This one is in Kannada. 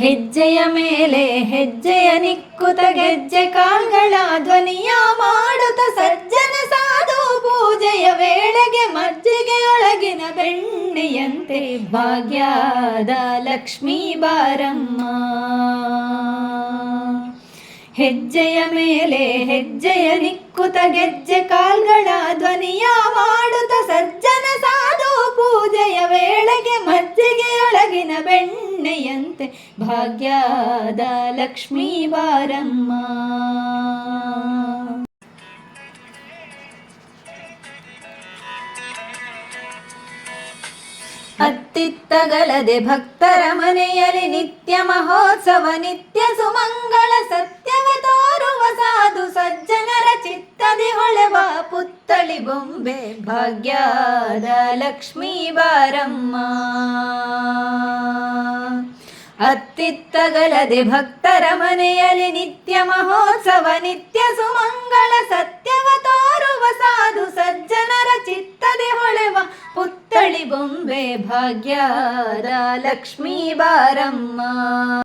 ಹೆಜ್ಜೆಯ ಮೇಲೆ ಹೆಜ್ಜೆಯ ನಿಕ್ಕುತ ಗೆಜ್ಜೆ ಕಾಲ್ಗಳ ಧ್ವನಿಯ ಮಾಡುತ್ತ ಸಜ್ಜನ ಸಾಧು ಪೂಜೆಯ ವೇಳೆಗೆ ಮಜ್ಜಿಗೆಯೊಳಗಿನ ಬೆಣ್ಣೆಯಂತೆ ಭಾಗ್ಯದ ಲಕ್ಷ್ಮೀ ಬಾರಮ್ಮ. ಹೆಜ್ಜೆಯ ಮೇಲೆ ಹೆಜ್ಜೆಯ ನಿಕ್ಕುತ ಗೆಜ್ಜೆ ಕಾಲ್ಗಳ ಧ್ವನಿಯ ಮಾಡುತ್ತ ಸಜ್ಜನ ಸಾಧು ಪೂಜೆಯ ವೇಳೆಗೆ ಮಜ್ಜಿಗೆಯೊಳಗಿನ ಬೆಣ್ಣೆಯಂತೆ ಭಾಗ್ಯದ ಲಕ್ಷ್ಮೀ ಬಾರಮ್ಮ. ಅತ್ತಿತ್ತಗಲದೆ ಭಕ್ತರ ಮನೆಯಲ್ಲಿ ನಿತ್ಯ ಮಹೋತ್ಸವ ನಿತ್ಯ ಸುಮಂಗಳ ಸತ್ಯವ ತೋರುವ ಸಾಧು ಸಜ್ಜನರ ಚಿತ್ತದಿ ಹೊಳೆವ ಪುತ್ತಳಿ ಬೊಂಬೆ ಭಾಗ್ಯದ ಲಕ್ಷ್ಮೀ ಬಾರಮ್ಮ. ಅತ್ತಿತ್ತಗಲದೆ ಭಕ್ತರ ಮನೆಯಲ್ಲಿ ನಿತ್ಯ ಮಹೋತ್ಸವ ನಿತ್ಯ ಸುಮಂಗಳ ಸತ್ಯವ ತೋರುವ ಸಾಧು ಸಜ್ಜನರ ಚಿತ್ತದಿ ಹೊಳೆವ ಪುತ್ತಳಿ ಬೊಂಬೆ ಭಾಗ್ಯದ ಲಕ್ಷ್ಮೀ ಬಾರಮ್ಮ.